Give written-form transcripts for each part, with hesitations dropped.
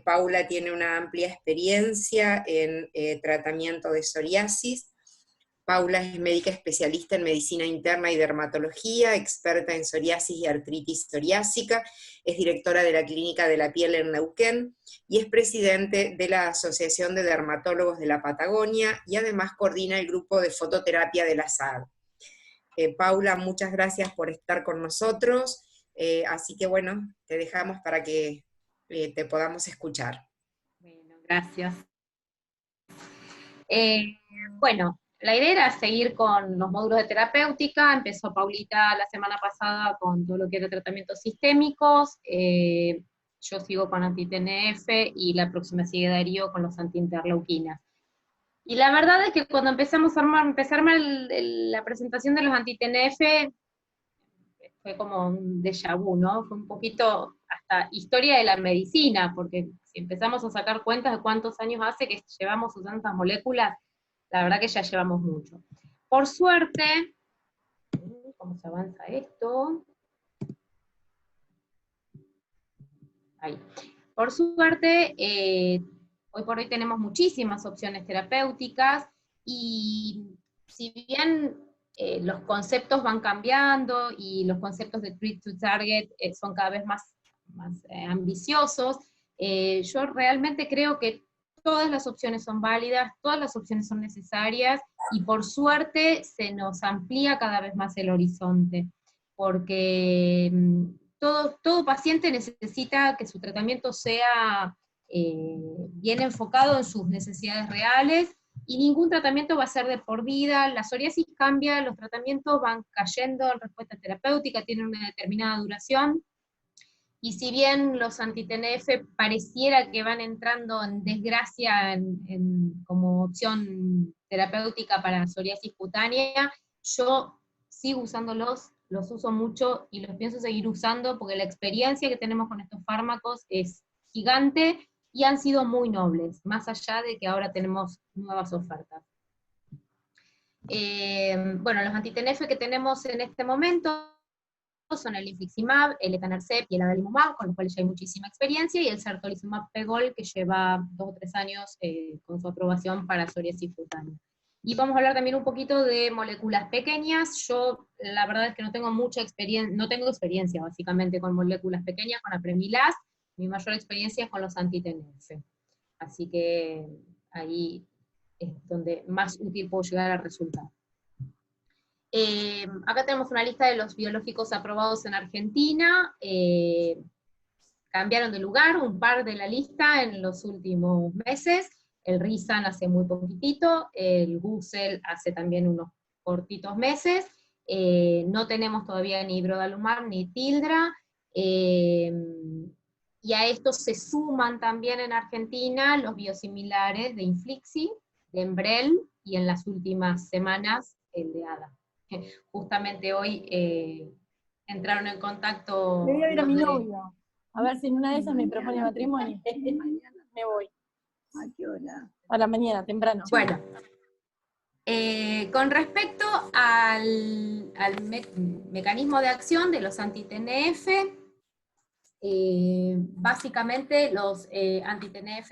Paula tiene una amplia experiencia en tratamiento de psoriasis. Paula es médica especialista en medicina interna y dermatología, experta en psoriasis y artritis psoriásica, es directora de la Clínica de la Piel en Neuquén y es presidente de la Asociación de Dermatólogos de la Patagonia y además coordina el grupo de fototerapia de la SAD. Paula, muchas gracias por estar con nosotros, así que bueno, te dejamos para que te podamos escuchar. Bueno, gracias. Bueno, la idea era seguir con los módulos de terapéutica. Empezó Paulita la semana pasada con todo lo que era tratamientos sistémicos, yo sigo con anti-TNF y la próxima sigue Darío con los anti-interleuquinas. Y la verdad es que cuando empezamos a armar la presentación de los anti-TNF, fue como un déjà vu, ¿no? Fue un poquito hasta historia de la medicina, porque si empezamos a sacar cuentas de cuántos años hace que llevamos usando estas moléculas, la verdad que ya llevamos mucho. Por suerte, ¿cómo se avanza esto? Ahí. Por suerte, hoy por hoy tenemos muchísimas opciones terapéuticas, y si bien los conceptos van cambiando, y los conceptos de treat to target son cada vez más ambiciosos, yo realmente creo que todas las opciones son válidas, todas las opciones son necesarias, y por suerte se nos amplía cada vez más el horizonte, porque todo paciente necesita que su tratamiento sea bien enfocado en sus necesidades reales, y ningún tratamiento va a ser de por vida. La psoriasis cambia, los tratamientos van cayendo en respuesta terapéutica, tienen una determinada duración, y si bien los anti-TNF pareciera que van entrando en desgracia como opción terapéutica para psoriasis cutánea, yo sigo usándolos, los uso mucho y los pienso seguir usando porque la experiencia que tenemos con estos fármacos es gigante y han sido muy nobles, más allá de que ahora tenemos nuevas ofertas. Bueno, los anti-TNF que tenemos en este momento son el infliximab, el etanercept y el adalimumab, con los cuales ya hay muchísima experiencia, y el certolizumab pegol, que lleva 2 o 3 años con su aprobación para psoriasis cutánea. Y vamos a hablar también un poquito de moléculas pequeñas. Yo, la verdad es que no tengo mucha experiencia, no tengo experiencia básicamente con moléculas pequeñas, con apremilast. Mi mayor experiencia es con los anti-TNF. Así que ahí es donde más útil puedo llegar a resultar. Acá tenemos una lista de los biológicos aprobados en Argentina. Cambiaron de lugar un par de la lista en los últimos meses. El Rizan hace muy poquitito, el Gusel hace también unos cortitos meses. No tenemos todavía ni Brodalumab ni Tildra. Y a estos se suman también en Argentina los biosimilares de Inflixi, de Enbrel, y en las últimas semanas el de ADA. Justamente hoy entraron en contacto. Le voy a ver a mi novio, a ver si en una de esas me propone matrimonio. Mañana me voy. ¿A qué hora? A la mañana, temprano. Bueno, con respecto al mecanismo de acción de los anti-TNF, básicamente los anti-TNF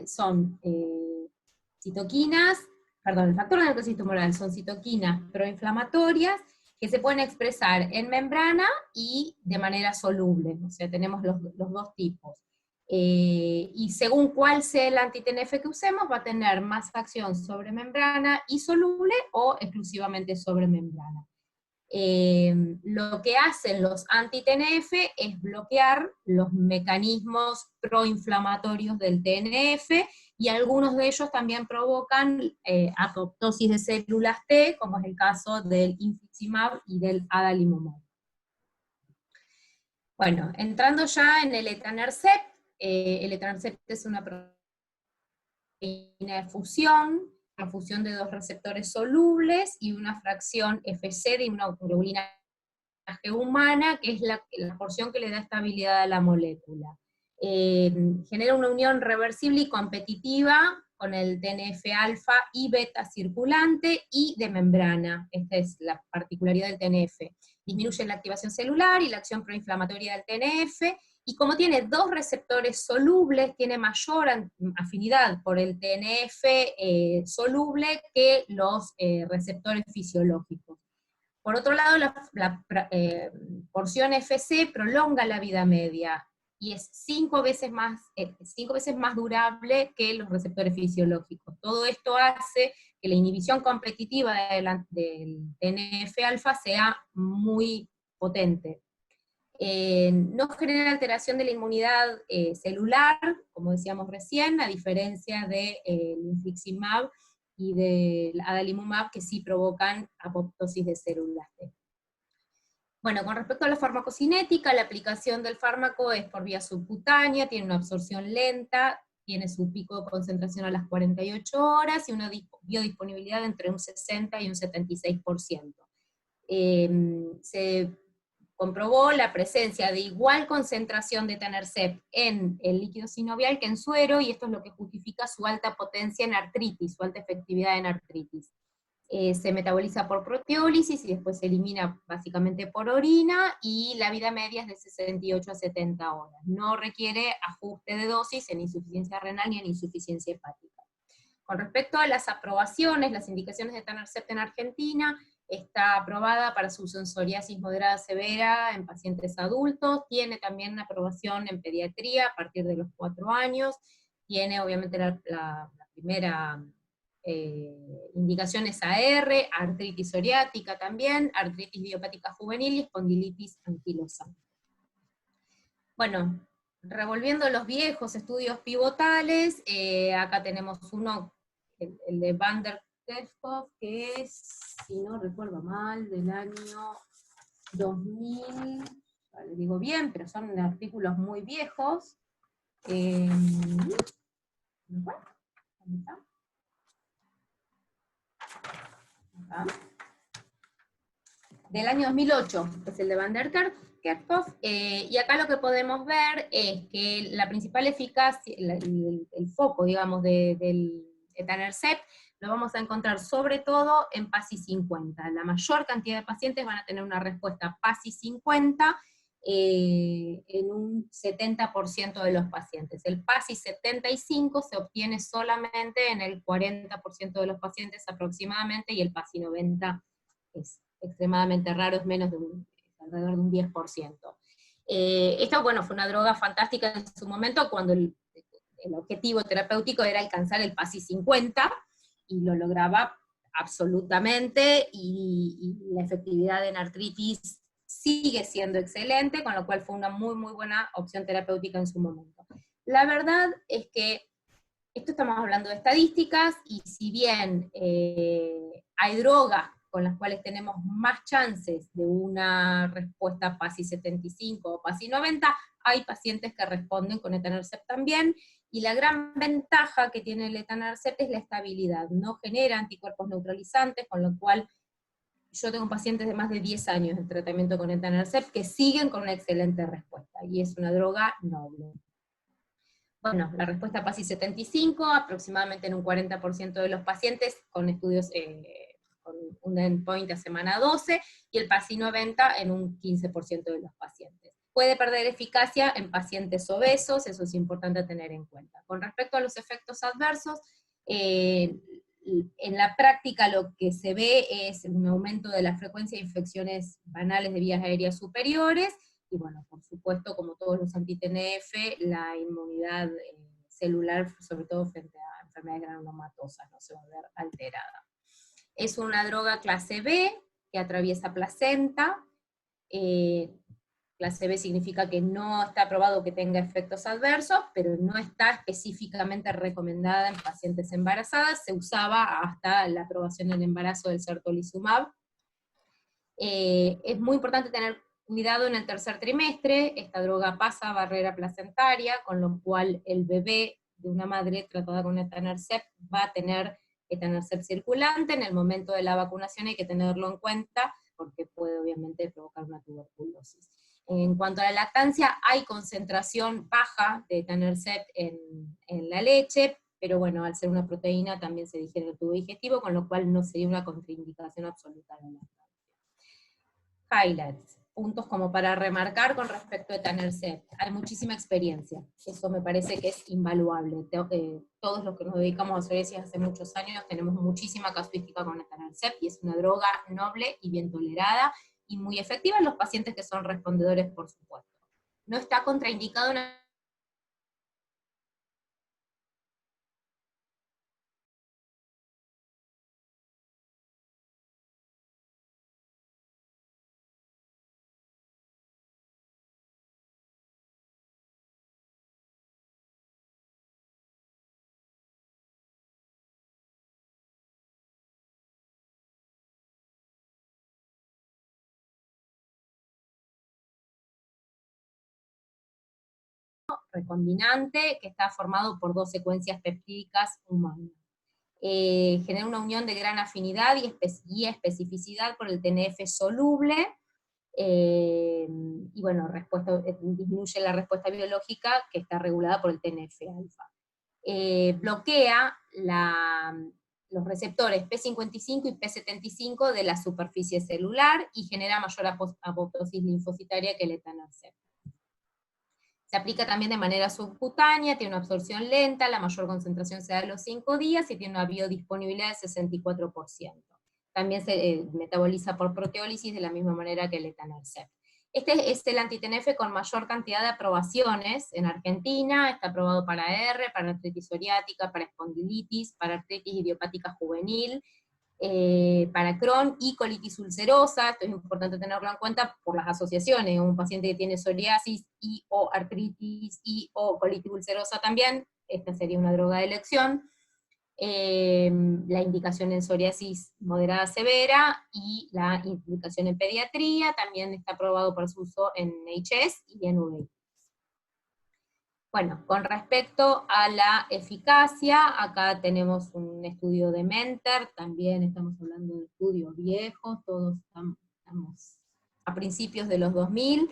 son citoquinas, perdón, el factor de necrosis tumoral son citoquinas proinflamatorias que se pueden expresar en membrana y de manera soluble, o sea, tenemos los dos tipos. Y según cuál sea el anti-TNF que usemos, va a tener más acción sobre membrana y soluble, o exclusivamente sobre membrana. Lo que hacen los anti-TNF es bloquear los mecanismos proinflamatorios del TNF, y algunos de ellos también provocan apoptosis de células T, como es el caso del infliximab y del adalimumab. Bueno, entrando ya en el etanercept es una proteína de fusión, la fusión de 2 receptores solubles y una fracción Fc de inmunoglobulina G humana, que es la porción que le da estabilidad a la molécula. Genera una unión reversible y competitiva con el TNF-alfa y beta circulante y de membrana. Esta es la particularidad del TNF. Disminuye la activación celular y la acción proinflamatoria del TNF, y como tiene 2 receptores solubles, tiene mayor afinidad por el TNF soluble que los receptores fisiológicos. Por otro lado, la porción FC prolonga la vida media, y es 5 veces más durable que los receptores fisiológicos. Todo esto hace que la inhibición competitiva del TNF-alfa sea muy potente. No genera alteración de la inmunidad celular, como decíamos recién, a diferencia del infliximab y del adalimumab, que sí provocan apoptosis de células T. Bueno, con respecto a la farmacocinética, la aplicación del fármaco es por vía subcutánea, tiene una absorción lenta, tiene su pico de concentración a las 48 horas y una biodisponibilidad entre un 60 y un 76%. Se comprobó la presencia de igual concentración de etanercept en el líquido sinovial que en suero, y esto es lo que justifica su alta potencia en artritis, su alta efectividad en artritis. Se metaboliza por proteólisis y después se elimina básicamente por orina, y la vida media es de 68 a 70 horas. No requiere ajuste de dosis en insuficiencia renal ni en insuficiencia hepática. Con respecto a las aprobaciones, las indicaciones de etanercept en Argentina, está aprobada para su uso en psoriasis moderada severa en pacientes adultos, tiene también una aprobación en pediatría a partir de los 4 años, tiene obviamente la primera indicación es AR, artritis psoriática también, artritis idiopática juvenil y espondilitis anquilosa. Bueno, revolviendo los viejos estudios pivotales, acá tenemos uno, el de Van der Kerkhove, que es, si no recuerdo mal, del año 2000, ya le digo bien, pero son artículos muy viejos. ¿Dónde está? Acá. Del año 2008, es el de Van der Kerkhove, y acá lo que podemos ver es que la principal eficacia, el foco, digamos, del etanercept, lo vamos a encontrar sobre todo en PASI 50. La mayor cantidad de pacientes van a tener una respuesta PASI 50 en un 70% de los pacientes. El PASI 75 se obtiene solamente en el 40% de los pacientes aproximadamente, y el PASI 90 es extremadamente raro, es menos de alrededor de un 10%. Esto, bueno, fue una droga fantástica en su momento, cuando el objetivo terapéutico era alcanzar el PASI 50, y lo lograba absolutamente, y la efectividad en artritis sigue siendo excelente, con lo cual fue una muy, muy buena opción terapéutica en su momento. La verdad es que esto estamos hablando de estadísticas, y si bien hay drogas con las cuales tenemos más chances de una respuesta PASI 75 o PASI 90, hay pacientes que responden con etanercept también, y la gran ventaja que tiene el etanercept es la estabilidad, no genera anticuerpos neutralizantes, con lo cual yo tengo pacientes de más de 10 años de tratamiento con etanercept que siguen con una excelente respuesta, y es una droga noble. Bueno, la respuesta PASI 75, aproximadamente en un 40% de los pacientes, con estudios con un endpoint a semana 12, y el PASI 90 en un 15% de los pacientes. Puede perder eficacia en pacientes obesos, eso es importante tener en cuenta. Con respecto a los efectos adversos, en la práctica lo que se ve es un aumento de la frecuencia de infecciones banales de vías aéreas superiores, y bueno, por supuesto, como todos los anti-TNF, la inmunidad celular, sobre todo frente a enfermedades granulomatosas, no se va a ver alterada. Es una droga clase B, que atraviesa placenta. Clase B significa que no está aprobado que tenga efectos adversos, pero no está específicamente recomendada en pacientes embarazadas. Se usaba hasta la aprobación en embarazo del certolizumab. Es muy importante tener cuidado en el tercer trimestre. Esta droga pasa barrera placentaria, con lo cual el bebé de una madre tratada con etanercept va a tener etanercept circulante. En el momento de la vacunación hay que tenerlo en cuenta, porque puede obviamente provocar una tuberculosis. En cuanto a la lactancia, hay concentración baja de etanercept en la leche, pero bueno, al ser una proteína también se digiere en el tubo digestivo, con lo cual no sería una contraindicación absoluta de la lactancia. Highlights. puntos como para remarcar con respecto a etanercept. Hay muchísima experiencia, eso me parece que es invaluable. Todos los que nos dedicamos a psoriasis hace muchos años tenemos muchísima casuística con etanercept, y es una droga noble y bien tolerada, y muy efectiva en los pacientes que son respondedores, por supuesto. No está contraindicado una recombinante que está formado por 2 secuencias peptídicas humanas. Genera una unión de gran afinidad y especificidad por el TNF soluble, y bueno, disminuye la respuesta biológica que está regulada por el TNF-alfa. Bloquea los receptores P55 y P75 de la superficie celular y genera mayor apoptosis linfocitaria que el etanercept. Se aplica también de manera subcutánea, tiene una absorción lenta, la mayor concentración se da a los 5 días y tiene una biodisponibilidad de 64%. También se metaboliza por proteólisis de la misma manera que el etanercept. Este es el anti-TNF con mayor cantidad de aprobaciones en Argentina, está aprobado para R, para artritis psoriática, para espondilitis, para artritis idiopática juvenil, para Crohn y colitis ulcerosa. Esto es importante tenerlo en cuenta por las asociaciones. Un paciente que tiene psoriasis y o artritis y o colitis ulcerosa también, esta sería una droga de elección. La indicación en psoriasis moderada severa y la indicación en pediatría también está aprobado para su uso en HS y en VIH. Bueno, con respecto a la eficacia, acá tenemos un estudio de Menter, también estamos hablando de estudios viejos, todos estamos a principios de los 2000.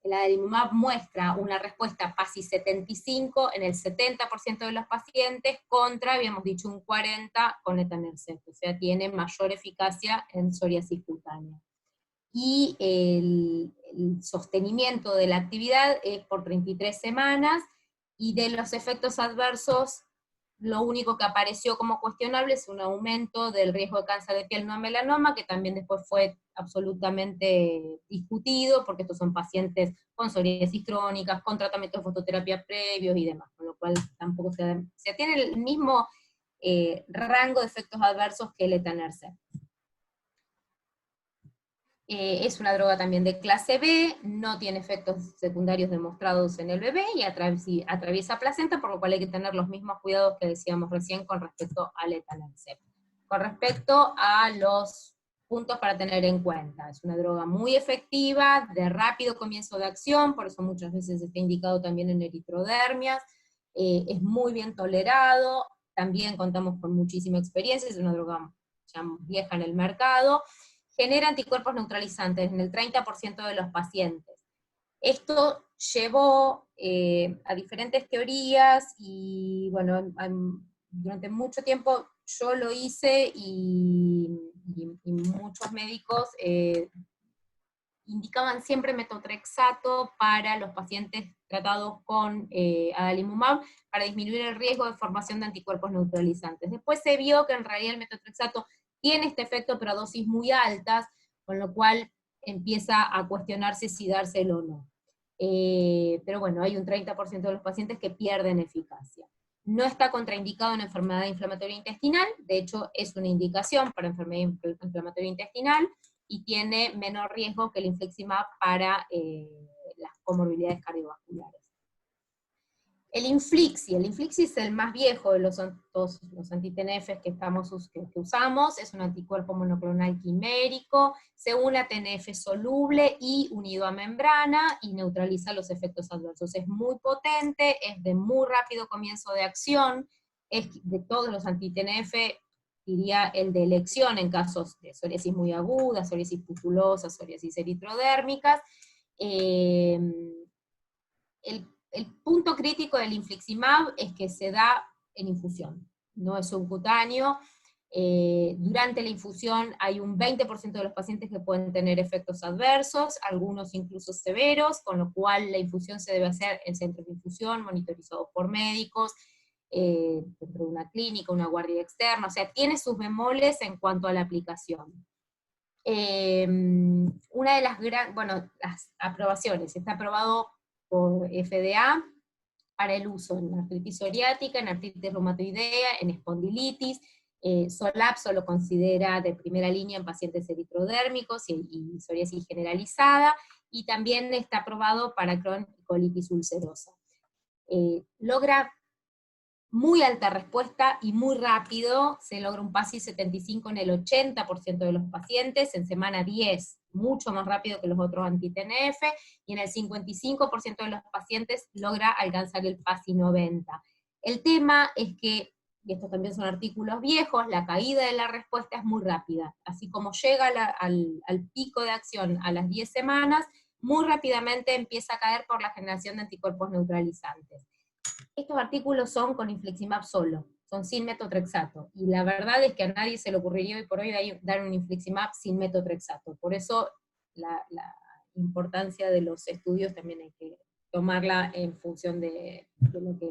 El adalimumab muestra una respuesta PASI 75 en el 70% de los pacientes, contra, habíamos dicho, un 40% con etanercept, o sea, tiene mayor eficacia en psoriasis cutánea. Y el sostenimiento de la actividad es por 33 semanas, y de los efectos adversos, lo único que apareció como cuestionable es un aumento del riesgo de cáncer de piel no melanoma, que también después fue absolutamente discutido, porque estos son pacientes con psoriasis crónicas, con tratamientos de fototerapia previos y demás, con lo cual tampoco se tiene el mismo rango de efectos adversos que el etanercept. Es una droga también de clase B, no tiene efectos secundarios demostrados en el bebé, y atraviesa placenta, por lo cual hay que tener los mismos cuidados que decíamos recién con respecto al etanercept. Con respecto a los puntos para tener en cuenta, es una droga muy efectiva, de rápido comienzo de acción, por eso muchas veces está indicado también en eritrodermias, es muy bien tolerado, también contamos con muchísima experiencia, es una droga ya vieja en el mercado, genera anticuerpos neutralizantes en el 30% de los pacientes. Esto llevó a diferentes teorías, y bueno, durante mucho tiempo yo lo hice, y muchos médicos indicaban siempre metotrexato para los pacientes tratados con adalimumab, para disminuir el riesgo de formación de anticuerpos neutralizantes. Después se vio que en realidad el metotrexato tiene este efecto, pero a dosis muy altas, con lo cual empieza a cuestionarse si dárselo o no. Pero bueno, hay un 30% de los pacientes que pierden eficacia. No está contraindicado en enfermedad inflamatoria intestinal, de hecho es una indicación para enfermedad inflamatoria intestinal, y tiene menor riesgo que el infliximab para las comorbilidades cardiovasculares. El Inflixi es el más viejo de todos los anti-TNF que usamos, es un anticuerpo monoclonal quimérico, se une a TNF soluble y unido a membrana, y neutraliza los efectos adversos. Es muy potente, es de muy rápido comienzo de acción, es de todos los anti-TNF, diría el de elección en casos de psoriasis muy aguda, psoriasis pustulosa, psoriasis eritrodérmicas. El punto crítico del infliximab es que se da en infusión, no es subcutáneo, Durante la infusión hay un 20% de los pacientes que pueden tener efectos adversos, algunos incluso severos, con lo cual la infusión se debe hacer en centros de infusión, monitorizados por médicos, dentro de una clínica, una guardia externa, o sea, tiene sus bemoles en cuanto a la aplicación. Una de las aprobaciones, está aprobado por FDA para el uso en artritis psoriática, en artritis reumatoidea, en espondilitis. Solapso lo considera de primera línea en pacientes eritrodérmicos y psoriasis generalizada, y también está aprobado para Crohn y colitis ulcerosa. Logra muy alta respuesta y muy rápido, se logra un PASI 75 en el 80% de los pacientes, en semana 10, mucho más rápido que los otros anti-TNF, y en el 55% de los pacientes logra alcanzar el PASI 90. El tema es que, y estos también son artículos viejos, la caída de la respuesta es muy rápida, así como llega al pico de acción a las 10 semanas, muy rápidamente empieza a caer por la generación de anticuerpos neutralizantes. Estos artículos son con infliximab solo, son sin metotrexato, y la verdad es que a nadie se le ocurriría hoy por hoy dar un infliximab sin metotrexato, por eso la importancia de los estudios también hay que tomarla en función de lo que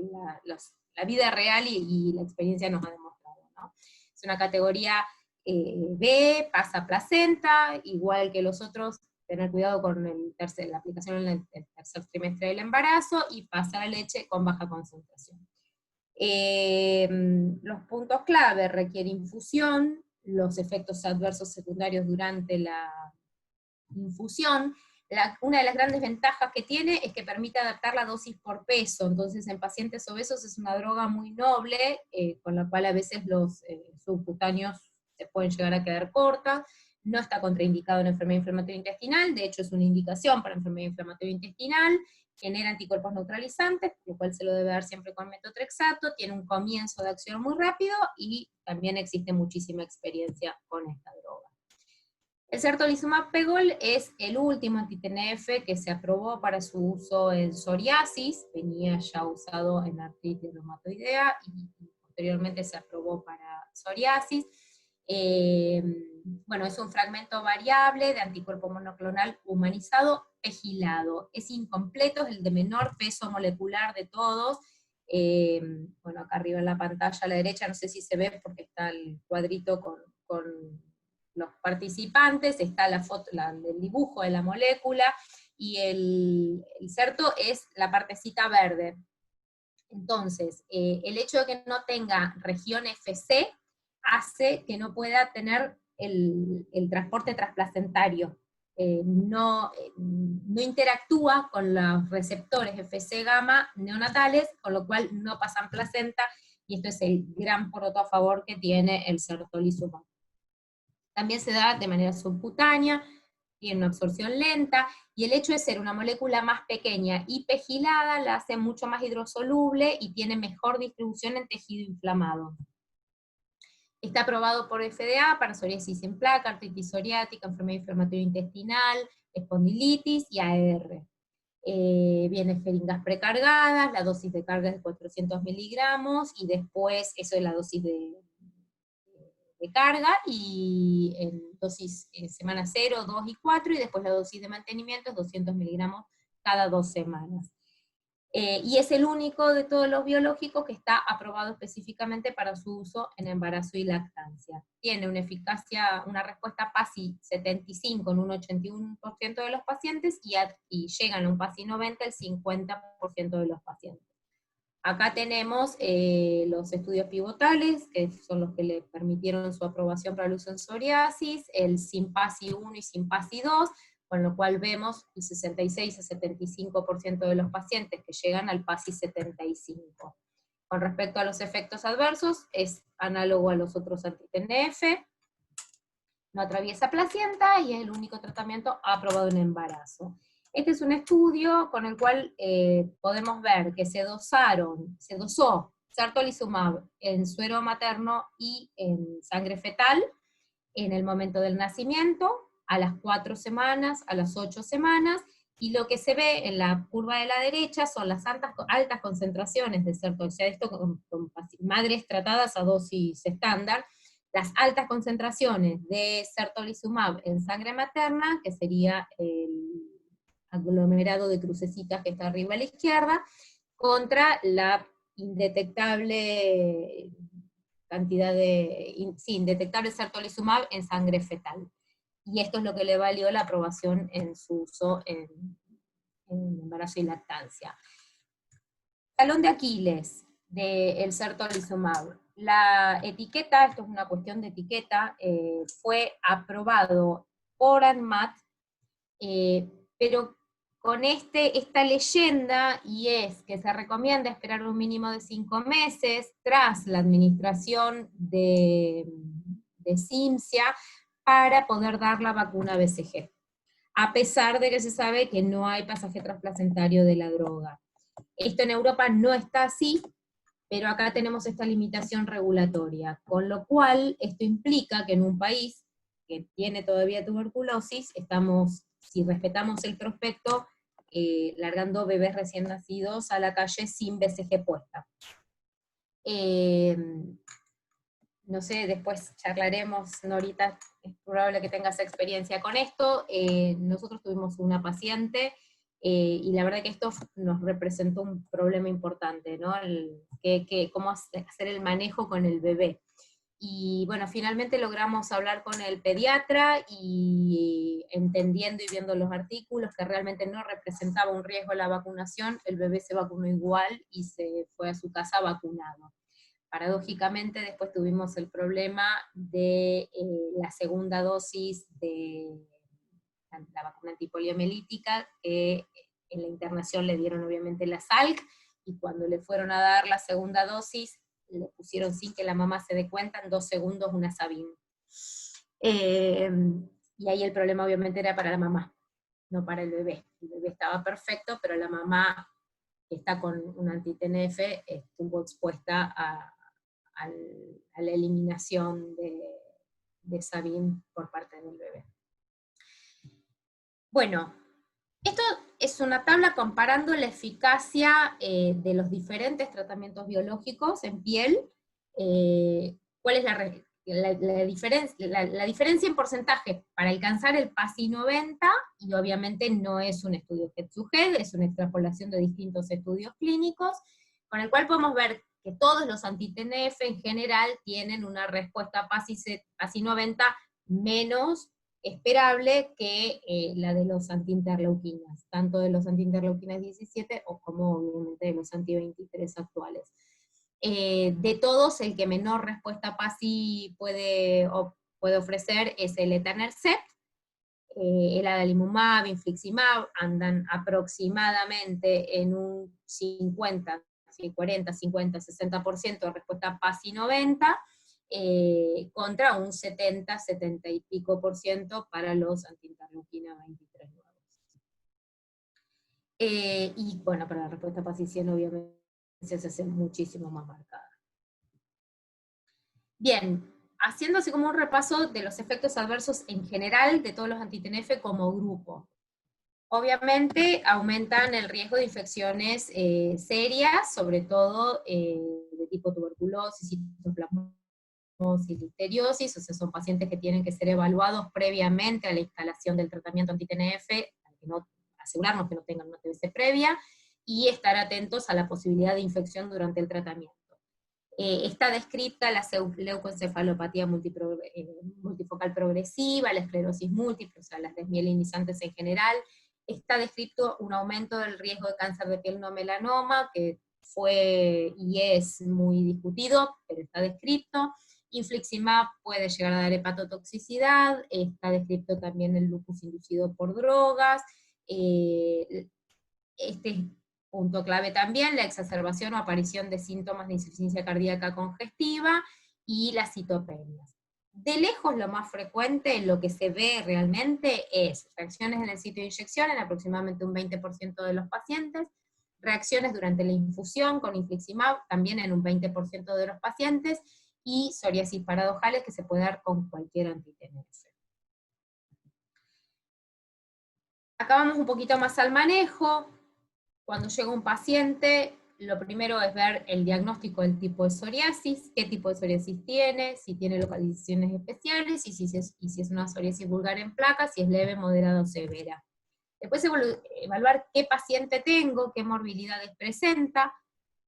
la vida real y la experiencia nos ha demostrado, ¿no? Es una categoría B, pasa placenta, igual que los otros, tener cuidado con la aplicación en el tercer trimestre del embarazo, y pasa a la leche con baja concentración. Los puntos clave: requiere infusión, los efectos adversos secundarios durante la infusión. Una de las grandes ventajas que tiene es que permite adaptar la dosis por peso, entonces en pacientes obesos es una droga muy noble, con la cual a veces los subcutáneos se pueden llegar a quedar cortas. No está contraindicado en enfermedad inflamatoria intestinal, de hecho es una indicación para enfermedad inflamatoria intestinal, genera anticuerpos neutralizantes, lo cual se lo debe dar siempre con metotrexato, tiene un comienzo de acción muy rápido, y también existe muchísima experiencia con esta droga. El certolizumab pegol es el último anti-TNF que se aprobó para su uso en psoriasis, venía ya usado en artritis reumatoidea, y posteriormente se aprobó para psoriasis. Bueno, es un fragmento variable de anticuerpo monoclonal humanizado pegilado. Es incompleto, es el de menor peso molecular de todos. Bueno, acá arriba en la pantalla a la derecha, no sé si se ve porque está el cuadrito con los participantes, está la foto, el dibujo de la molécula, y el certo es la partecita verde. Entonces, el hecho de que no tenga región FC hace que no pueda tener el transporte transplacentario. No interactúa con los receptores FC gamma neonatales, con lo cual no pasan placenta, y esto es el gran punto a favor que tiene el certolizumab. También se da de manera subcutánea, tiene una absorción lenta, y el hecho de ser una molécula más pequeña y pegilada la hace mucho más hidrosoluble y tiene mejor distribución en tejido inflamado. Está aprobado por FDA para psoriasis en placa, artritis psoriática, enfermedad inflamatoria intestinal, espondilitis y AR. Viene jeringas precargadas, la dosis de carga es de 400 miligramos, y después eso es la dosis de carga, y en dosis semana 0, 2 y 4, y después la dosis de mantenimiento es 200 miligramos cada 2 semanas. Y es el único de todos los biológicos que está aprobado específicamente para su uso en embarazo y lactancia. Tiene una eficacia, una respuesta PASI 75 en un 81% de los pacientes, y llegan a un PASI 90 el 50% de los pacientes. Acá tenemos los estudios pivotales, que son los que le permitieron su aprobación para el uso en psoriasis, el SIMPASI 1 y SIMPASI 2, con lo cual vemos el 66 a 75% de los pacientes que llegan al PASI 75. Con respecto a los efectos adversos, es análogo a los otros anti-TNF, no atraviesa placenta, y es el único tratamiento aprobado en embarazo. Este es un estudio con el cual podemos ver que se dosó certolizumab en suero materno y en sangre fetal en el momento del nacimiento, a las 4 semanas, a las 8 semanas, y lo que se ve en la curva de la derecha son las altas concentraciones de certolizumab, o sea, esto con madres tratadas a dosis estándar, las altas concentraciones de certolizumab en sangre materna, que sería el aglomerado de crucecitas que está arriba a la izquierda, contra la indetectable cantidad de, indetectable certolizumab en sangre fetal. Y esto es lo que le valió la aprobación en su uso en embarazo y lactancia. Talón de Aquiles del certolizumab. La etiqueta, esto es una cuestión de etiqueta, fue aprobado por ANMAT, pero con esta leyenda, y es que se recomienda esperar un mínimo de 5 meses tras la administración de Cimzia para poder dar la vacuna BCG, a pesar de que se sabe que no hay pasaje transplacentario de la droga. Esto en Europa no está así, pero acá tenemos esta limitación regulatoria, con lo cual esto implica que en un país que tiene todavía tuberculosis, estamos, si respetamos el prospecto, largando bebés recién nacidos a la calle sin BCG puesta. No sé, después charlaremos, Norita, es probable que tengas experiencia con esto. Nosotros tuvimos una paciente, y la verdad que esto nos representó un problema importante, ¿no? Cómo hacer el manejo con el bebé. Y bueno, finalmente logramos hablar con el pediatra, y entendiendo y viendo los artículos que realmente no representaba un riesgo la vacunación, el bebé se vacunó igual y se fue a su casa vacunado. Paradójicamente después tuvimos el problema de la segunda dosis de la vacuna antipoliomielítica, que en la internación le dieron obviamente la Salk, y cuando le fueron a dar la segunda dosis, le pusieron sin que la mamá se dé cuenta, en 2 segundos una Sabin. Y ahí el problema obviamente era para la mamá, no para el bebé. El bebé estaba perfecto, pero la mamá, que está con un anti-TNF, estuvo expuesta a la eliminación de Sabin por parte del bebé. Bueno, esto es una tabla comparando la eficacia de los diferentes tratamientos biológicos en piel. ¿Cuál es la diferencia en porcentaje para alcanzar el PASI 90? Y obviamente no es un estudio head-to-head, es una extrapolación de distintos estudios clínicos, con el cual podemos ver que todos los anti-TNF en general tienen una respuesta PASI 90 menos esperable que la de los antiinterleuquinas, tanto de los antiinterleuquinas 17 o como obviamente de los anti-23 actuales. De todos, el que menor respuesta PASI puede ofrecer es el etanercept. El adalimumab, infliximab, andan aproximadamente en un 50, 40, 50, 60% de respuesta PASI 90, contra un 70, 70 y pico % para los antiinterleuquina 23 nuevos. Y bueno, para la respuesta PASI 100 obviamente se hace muchísimo más marcada. Bien, haciendo así como un repaso de los efectos adversos en general de todos los anti-TNF como grupo. Obviamente aumentan el riesgo de infecciones serias, sobre todo de tipo tuberculosis, citoplasmosis, listeriosis, o sea, son pacientes que tienen que ser evaluados previamente a la instalación del tratamiento anti-TNF, asegurarnos que no tengan una TBC previa, y estar atentos a la posibilidad de infección durante el tratamiento. Está descrita la leucoencefalopatía multifocal progresiva, la esclerosis múltiple, o sea, las desmielinizantes en general. Está descrito un aumento del riesgo de cáncer de piel no melanoma, que fue y es muy discutido, pero está descrito. Infliximab puede llegar a dar hepatotoxicidad, está descrito también el lupus inducido por drogas. Punto clave también, la exacerbación o aparición de síntomas de insuficiencia cardíaca congestiva y las citopenias. De lejos lo más frecuente, lo que se ve realmente es reacciones en el sitio de inyección en aproximadamente un 20% de los pacientes, reacciones durante la infusión con infliximab también en un 20% de los pacientes, y psoriasis paradojales que se puede dar con cualquier anti-TNF. Acá vamos un poquito más al manejo. Cuando llega un paciente, lo primero es ver el diagnóstico del tipo de psoriasis, qué tipo de psoriasis tiene, si tiene localizaciones especiales, y si es una psoriasis vulgar en placas, si es leve, moderada o severa. Después evaluar qué paciente tengo, qué morbilidades presenta,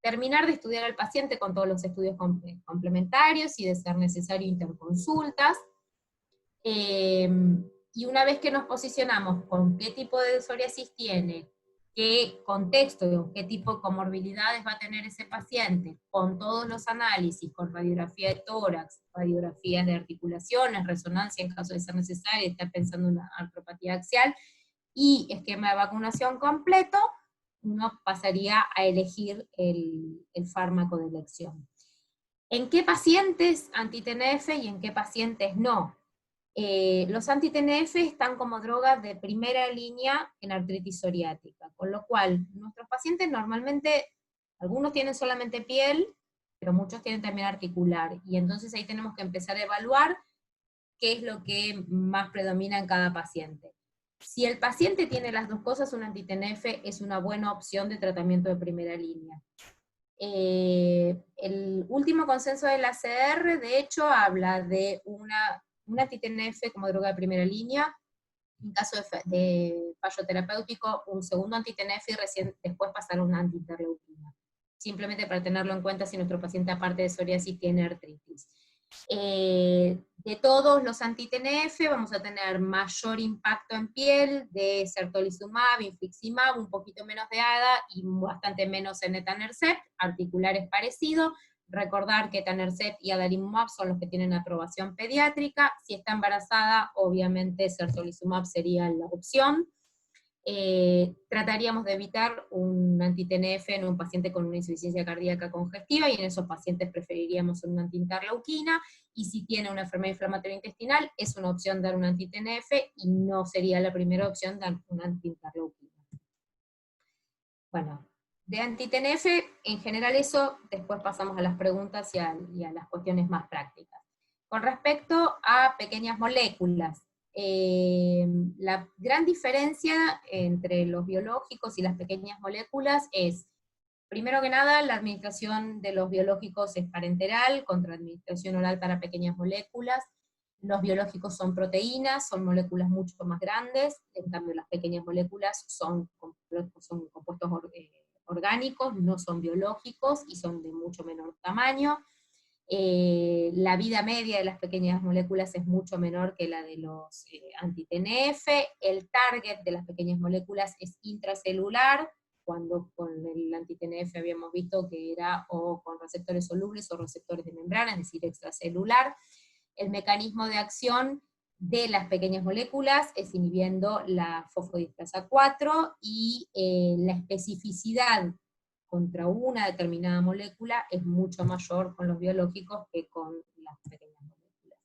terminar de estudiar al paciente con todos los estudios complementarios y de ser necesario interconsultas. Y una vez que nos posicionamos con qué tipo de psoriasis tiene, qué contexto, qué tipo de comorbilidades va a tener ese paciente, con todos los análisis, con radiografía de tórax, radiografías de articulaciones, resonancia en caso de ser necesario, estar pensando en una artropatía axial, y esquema de vacunación completo, uno pasaría a elegir el fármaco de elección. ¿En qué pacientes anti-TNF y en qué pacientes no? Los anti-TNF están como drogas de primera línea en artritis psoriática, con lo cual nuestros pacientes normalmente, algunos tienen solamente piel, pero muchos tienen también articular, y entonces ahí tenemos que empezar a evaluar qué es lo que más predomina en cada paciente. Si el paciente tiene las dos cosas, un anti-TNF es una buena opción de tratamiento de primera línea. El último consenso de la CR, de hecho, habla de un anti-TNF como droga de primera línea, en caso de fallo terapéutico, un segundo anti-TNF y después pasar a una anti-interleuquina. Simplemente para tenerlo en cuenta si nuestro paciente, aparte de psoriasis, tiene artritis. De todos los anti-TNF vamos a tener mayor impacto en piel, de certolizumab, infliximab, un poquito menos de ADA y bastante menos en etanercept, articular es parecido. Recordar que etanercept y adalimumab son los que tienen aprobación pediátrica. Si está embarazada, obviamente certolizumab sería la opción. Trataríamos de evitar un anti-TNF en un paciente con una insuficiencia cardíaca congestiva, y en esos pacientes preferiríamos una anti-interleuquina, y si tiene una enfermedad inflamatoria intestinal, es una opción dar un anti-TNF, y no sería la primera opción dar un anti-interleuquina. Bueno, de anti-TNF, en general eso, después pasamos a las preguntas y a las cuestiones más prácticas. Con respecto a pequeñas moléculas, la gran diferencia entre los biológicos y las pequeñas moléculas es, primero que nada, la administración de los biológicos es parenteral, contra administración oral para pequeñas moléculas. Los biológicos son proteínas, son moléculas mucho más grandes, en cambio las pequeñas moléculas son compuestos orgánicos, no son biológicos y son de mucho menor tamaño. La vida media de las pequeñas moléculas es mucho menor que la de los anti-TNF. El target de las pequeñas moléculas es intracelular, cuando con el anti-TNF habíamos visto que era o con receptores solubles o receptores de membrana, es decir, extracelular. El mecanismo de acción de las pequeñas moléculas es inhibiendo la fosfodiesterasa 4, y la especificidad contra una determinada molécula es mucho mayor con los biológicos que con las pequeñas moléculas.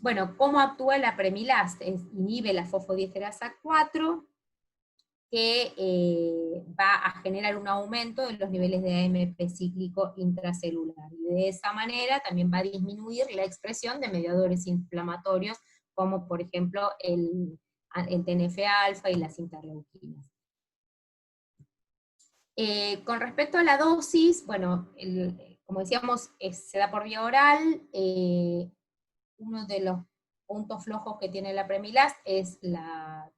Bueno, ¿cómo actúa la Premilast? Inhibe la fosfodiesterasa 4, que va a generar un aumento de los niveles de AMP cíclico intracelular, y de esa manera también va a disminuir la expresión de mediadores inflamatorios, como por ejemplo el TNF-alfa y las interleuquinas. Con respecto a la dosis, bueno, como decíamos, se da por vía oral. Uno de los puntos flojos que tiene la Premilast es la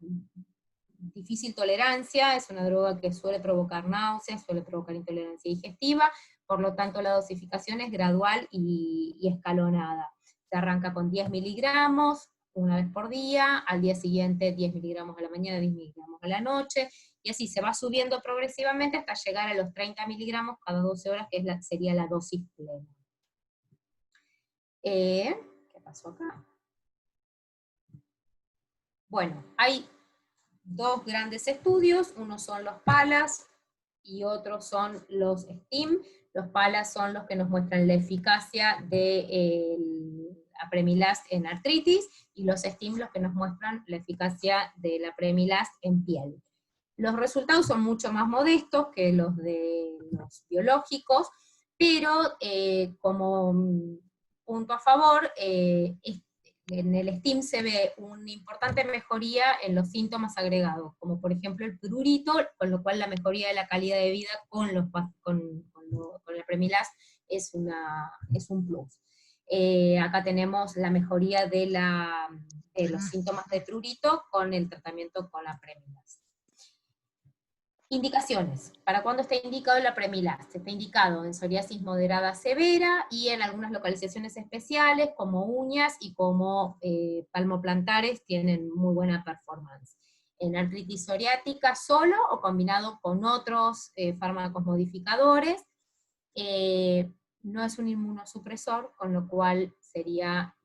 difícil tolerancia, es una droga que suele provocar náuseas, suele provocar intolerancia digestiva, por lo tanto la dosificación es gradual y escalonada. Se arranca con 10 miligramos una vez por día, al día siguiente 10 miligramos a la mañana, 10 miligramos a la noche, y así se va subiendo progresivamente hasta llegar a los 30 miligramos cada 12 horas, que sería la dosis plena. ¿Qué pasó acá? Bueno, hay dos grandes estudios, uno son los PALAS y otros son los STEAM. Los PALAS son los que nos muestran la eficacia de Apremilast en artritis, y los STEAM los que nos muestran la eficacia de la Apremilast en piel. Los resultados son mucho más modestos que los de los biológicos, pero como punto a favor, en el STIM se ve una importante mejoría en los síntomas agregados, como por ejemplo el prurito, con lo cual la mejoría de la calidad de vida con el Premilast es un plus. Acá tenemos la mejoría de los síntomas de prurito con el tratamiento con la Premilast. Indicaciones. ¿Para cuándo está indicado la Premilast? Está indicado en psoriasis moderada severa y en algunas localizaciones especiales como uñas y como palmoplantares tienen muy buena performance. En artritis psoriática solo o combinado con otros fármacos modificadores. No es un inmunosupresor, con lo cual sería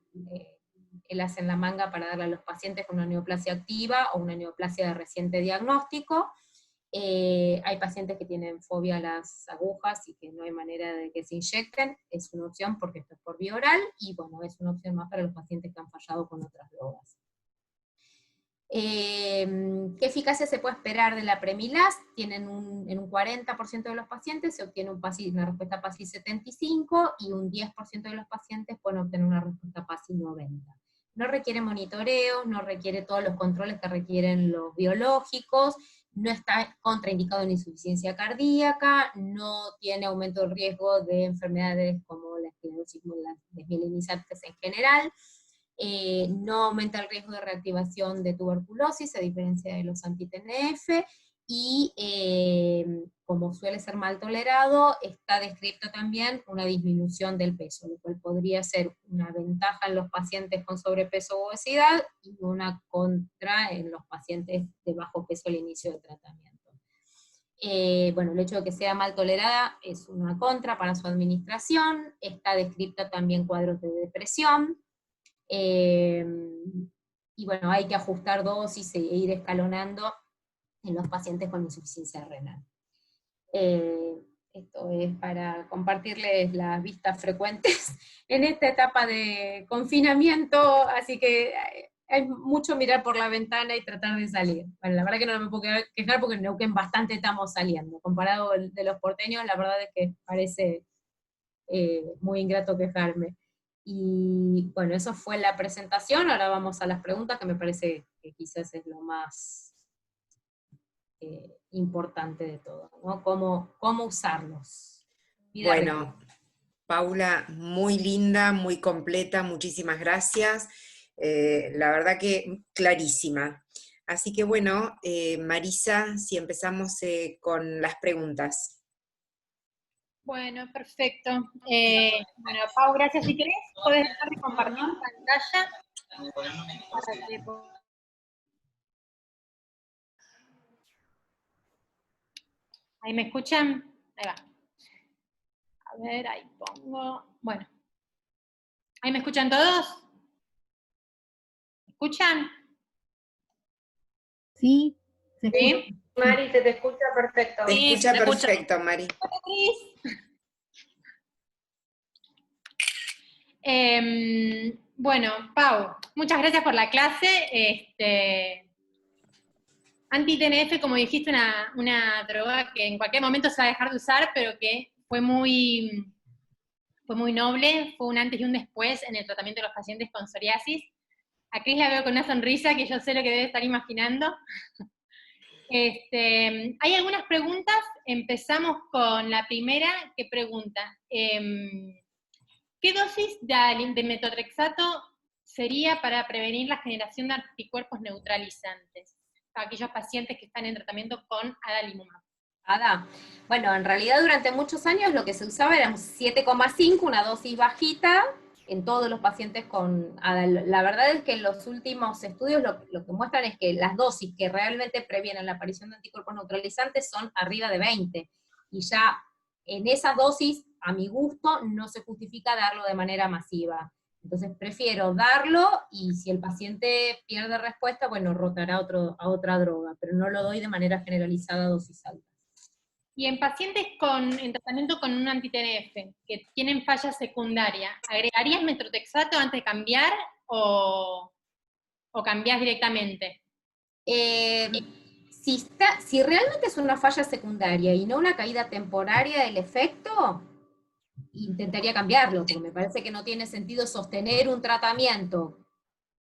el as en la manga para darle a los pacientes con una neoplasia activa o una neoplasia de reciente diagnóstico. Hay pacientes que tienen fobia a las agujas y que no hay manera de que se inyecten, es una opción porque esto es por vía oral, y bueno, es una opción más para los pacientes que han fallado con otras drogas. ¿Qué eficacia se puede esperar de la Premilast? En un 40% de los pacientes se obtiene una respuesta PASI 75, y un 10% de los pacientes pueden obtener una respuesta PASI 90. No requiere monitoreo, no requiere todos los controles que requieren los biológicos, no está contraindicado en insuficiencia cardíaca, no tiene aumento del riesgo de enfermedades como la esclerosis y las desmielinizantes en general, no aumenta el riesgo de reactivación de tuberculosis, a diferencia de los anti-TNF, y como suele ser mal tolerado, está descrito también una disminución del peso, lo cual podría ser una ventaja en los pacientes con sobrepeso u obesidad, y una contra en los pacientes de bajo peso al inicio del tratamiento. Bueno, el hecho de que sea mal tolerada es una contra para su administración, está descrito también cuadros de depresión, y bueno, hay que ajustar dosis e ir escalonando en los pacientes con insuficiencia renal. Esto es para compartirles las vistas frecuentes en esta etapa de confinamiento, así que hay mucho mirar por la ventana y tratar de salir. Bueno, la verdad que no me puedo quejar porque en Neuquén bastante estamos saliendo. Comparado de los porteños, la verdad es que parece muy ingrato quejarme. Y bueno, eso fue la presentación, ahora vamos a las preguntas, que me parece que quizás es lo más importante de todo, ¿no? ¿Cómo usarlos? Bueno, Paula, muy linda, muy completa, muchísimas gracias. La verdad que clarísima. Así que bueno, Marisa, si empezamos con las preguntas. Bueno, perfecto. Bueno, Pau, gracias. Si querés, podés dejar de compartir pantalla. ¿Ahí me escuchan? Ahí va. A ver, ahí pongo. Bueno. ¿Ahí me escuchan todos? ¿Me escuchan? Sí. ¿Sí? Mari, se te escucha perfecto. Te escucha perfecto, Mari. Bueno, Pau, muchas gracias por la clase. Anti-TNF, como dijiste, una droga que en cualquier momento se va a dejar de usar, pero que fue muy noble, fue un antes y un después en el tratamiento de los pacientes con psoriasis. A Cris la veo con una sonrisa que yo sé lo que debe estar imaginando. Hay algunas preguntas, empezamos con la primera, que pregunta, ¿qué dosis de metotrexato sería para prevenir la generación de anticuerpos neutralizantes para aquellos pacientes que están en tratamiento con adalimumab? Bueno, en realidad durante muchos años lo que se usaba era 7,5, una dosis bajita, en todos los pacientes con ADA. La verdad es que en los últimos estudios lo que muestran es que las dosis que realmente previenen la aparición de anticuerpos neutralizantes son arriba de 20, y ya en esa dosis, a mi gusto, no se justifica darlo de manera masiva. Entonces prefiero darlo, y si el paciente pierde respuesta, bueno, rotará a otra droga, pero no lo doy de manera generalizada a dosis alta. Y en pacientes en tratamiento con un anti-TNF, que tienen falla secundaria, ¿agregarías metotrexato antes de cambiar o cambiás directamente? Si realmente es una falla secundaria y no una caída temporaria del efecto, intentaría cambiarlo, porque me parece que no tiene sentido sostener un tratamiento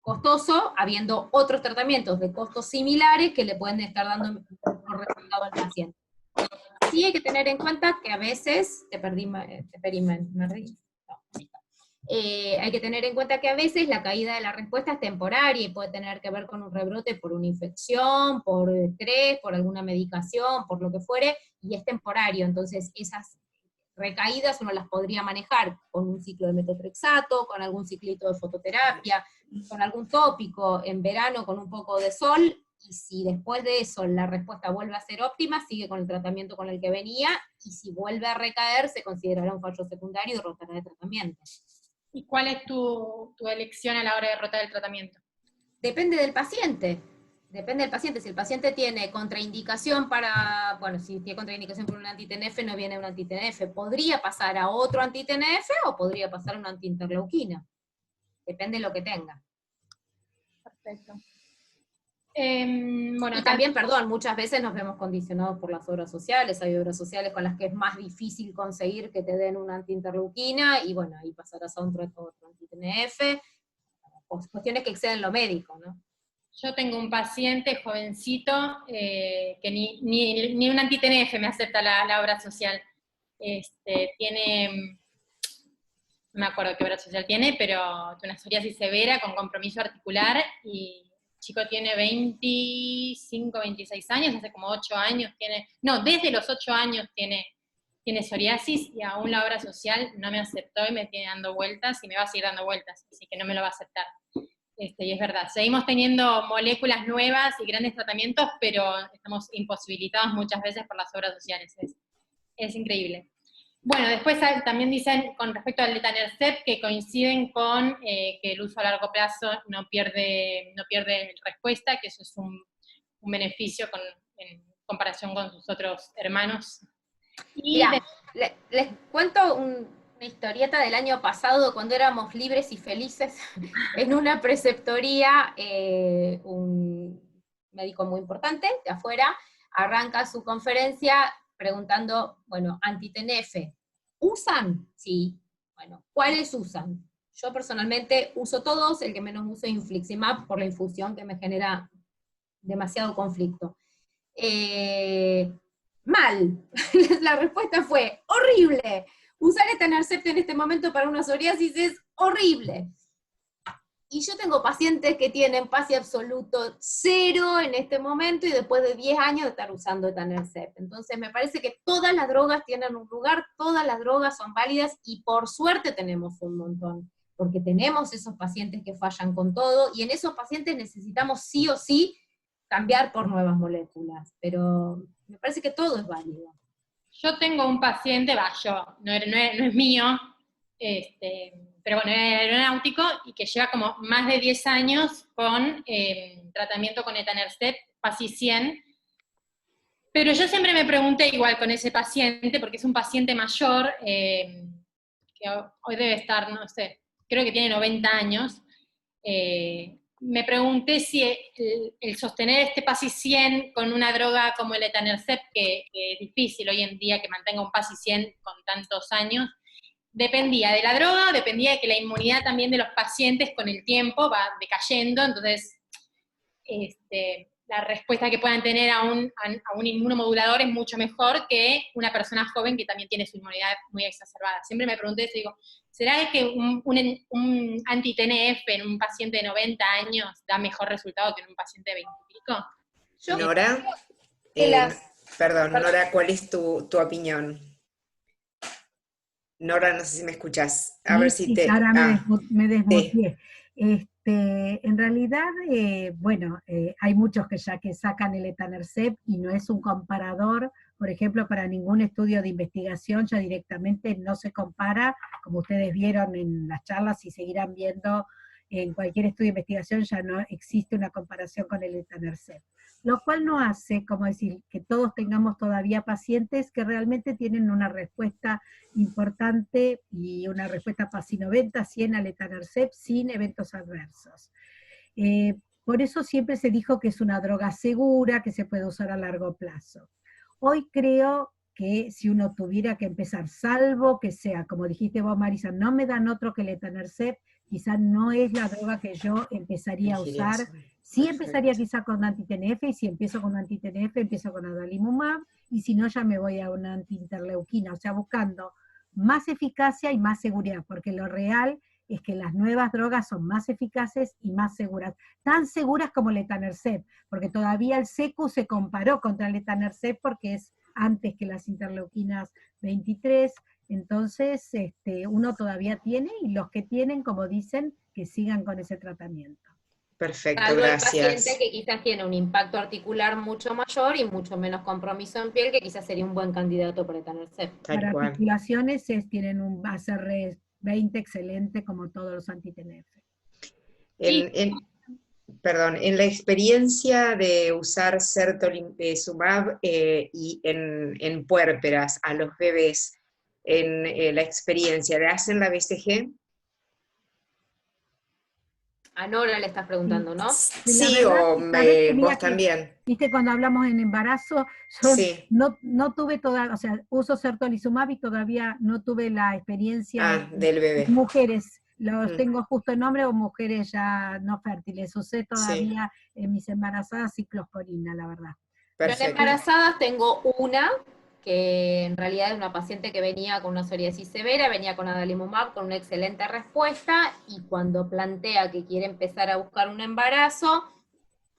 costoso, habiendo otros tratamientos de costos similares que le pueden estar dando mejor resultado al paciente. Sí hay que tener en cuenta que a veces, hay que tener en cuenta que a veces la caída de la respuesta es temporaria y puede tener que ver con un rebrote por una infección, por estrés, por alguna medicación, por lo que fuere, y es temporario. Entonces esas recaídas uno las podría manejar con un ciclo de metotrexato, con algún ciclito de fototerapia, con algún tópico en verano con un poco de sol, y si después de eso la respuesta vuelve a ser óptima, sigue con el tratamiento con el que venía, y si vuelve a recaer, se considerará un fallo secundario y rotará de tratamiento. ¿Y cuál es tu elección a la hora de rotar el tratamiento? Depende del paciente. Depende del paciente. Si el paciente tiene contraindicación si tiene contraindicación por un anti-TNF, no viene un anti-TNF. Podría pasar a otro anti-TNF o podría pasar a una anti-interleuquina. Depende de lo que tenga. Perfecto. Y también, muchas veces nos vemos condicionados por las obras sociales. Hay obras sociales con las que es más difícil conseguir que te den una anti-interleuquina, y bueno, ahí pasarás a otro anti-TNF. Cuestiones que exceden lo médico, ¿no? Yo tengo un paciente jovencito que ni un anti-TNF me acepta la obra social. Tiene, no me acuerdo qué obra social tiene, pero tiene una psoriasis severa con compromiso articular, y el chico tiene 25, 26 años, hace como 8 años desde los 8 años tiene psoriasis, y aún la obra social no me aceptó y me tiene dando vueltas, y me va a seguir dando vueltas, así que no me lo va a aceptar. Y es verdad, seguimos teniendo moléculas nuevas y grandes tratamientos, pero estamos imposibilitados muchas veces por las obras sociales. Es increíble. Bueno, después también dicen con respecto al etanercept que coinciden con que el uso a largo plazo no pierde respuesta, que eso es un beneficio en comparación con sus otros hermanos. Mira, les cuento una historieta del año pasado, cuando éramos libres y felices, en una preceptoría, un médico muy importante de afuera arranca su conferencia preguntando, bueno, anti-TNF, ¿usan? Sí. Bueno, ¿cuáles usan? Yo personalmente uso todos, el que menos uso es infliximab por la infusión que me genera demasiado conflicto. Mal. La respuesta fue horrible. Usar etanercept en este momento para una psoriasis es horrible. Y yo tengo pacientes que tienen PASI absoluto 0 en este momento y después de 10 años de estar usando etanercept. Entonces me parece que todas las drogas tienen un lugar, todas las drogas son válidas, y por suerte tenemos un montón, porque tenemos esos pacientes que fallan con todo, y en esos pacientes necesitamos sí o sí cambiar por nuevas moléculas, pero me parece que todo es válido. Yo tengo un paciente, no es mío, pero bueno, era aeronáutico, y que lleva como más de 10 años con tratamiento con etanercept, PASI 100, pero yo siempre me pregunté igual con ese paciente, porque es un paciente mayor, que hoy debe estar, no sé, creo que tiene 90 años, me pregunté si el sostener este PASI 100 con una droga como el etanercept, que es difícil hoy en día que mantenga un PASI 100 con tantos años, dependía de la droga, dependía de que la inmunidad también de los pacientes con el tiempo va decayendo, entonces la respuesta que puedan tener a un inmunomodulador es mucho mejor que una persona joven que también tiene su inmunidad muy exacerbada. Siempre me pregunté eso, digo, ¿será que un anti-TNF en un paciente de 90 años da mejor resultado que en un paciente de 20 y pico? Nora, Nora, ¿cuál es tu opinión? Nora, no sé si me escuchás. A ver si te... Ahora me desmuteé. En realidad, hay muchos que ya que sacan el etanercept y no es un comparador, por ejemplo, para ningún estudio de investigación ya directamente no se compara, como ustedes vieron en las charlas y seguirán viendo en cualquier estudio de investigación, ya no existe una comparación con el etanercept. Lo cual no hace, como decir, que todos tengamos todavía pacientes que realmente tienen una respuesta importante y una respuesta PASI 90, 100 al etanercept sin eventos adversos. Por eso siempre se dijo que es una droga segura, que se puede usar a largo plazo. Hoy creo que si uno tuviera que empezar, salvo que sea, como dijiste vos, Marisa, no me dan otro que el etanercept, quizás no es la droga que yo empezaría a usar. Sí empezaría quizá con anti-TNF, y si empiezo con anti-TNF, empiezo con adalimumab, y si no ya me voy a una anti-interleuquina, o sea, buscando más eficacia y más seguridad, porque lo real es que las nuevas drogas son más eficaces y más seguras, tan seguras como el etanercept, porque todavía el SECU se comparó contra el etanercept porque es antes que las interleuquinas 23, entonces uno todavía tiene, y los que tienen, como dicen, que sigan con ese tratamiento. Perfecto, Salvo el gracias. paciente que quizás tiene un impacto articular mucho mayor y mucho menos compromiso en piel, que quizás sería un buen candidato para etanercept. Para articulaciones tienen un ACR20 excelente, como todos los anti-TNF. Perdón, en la experiencia de usar certolizumab y en puérperas a los bebés, en la experiencia, ¿le hacen la BCG? A Nora le estás preguntando, ¿no? Sí, o vos también. Viste, cuando hablamos en embarazo, yo Sí. no tuve toda, o sea, uso certolizumab y todavía no tuve la experiencia del bebé. Mujeres, los tengo justo en nombre, o mujeres ya no fértiles. Usé todavía en mis embarazadas ciclosporina, la verdad. Pero en embarazadas tengo una, que en realidad es una paciente que venía con una psoriasis severa, venía con adalimumab con una excelente respuesta, y cuando plantea que quiere empezar a buscar un embarazo,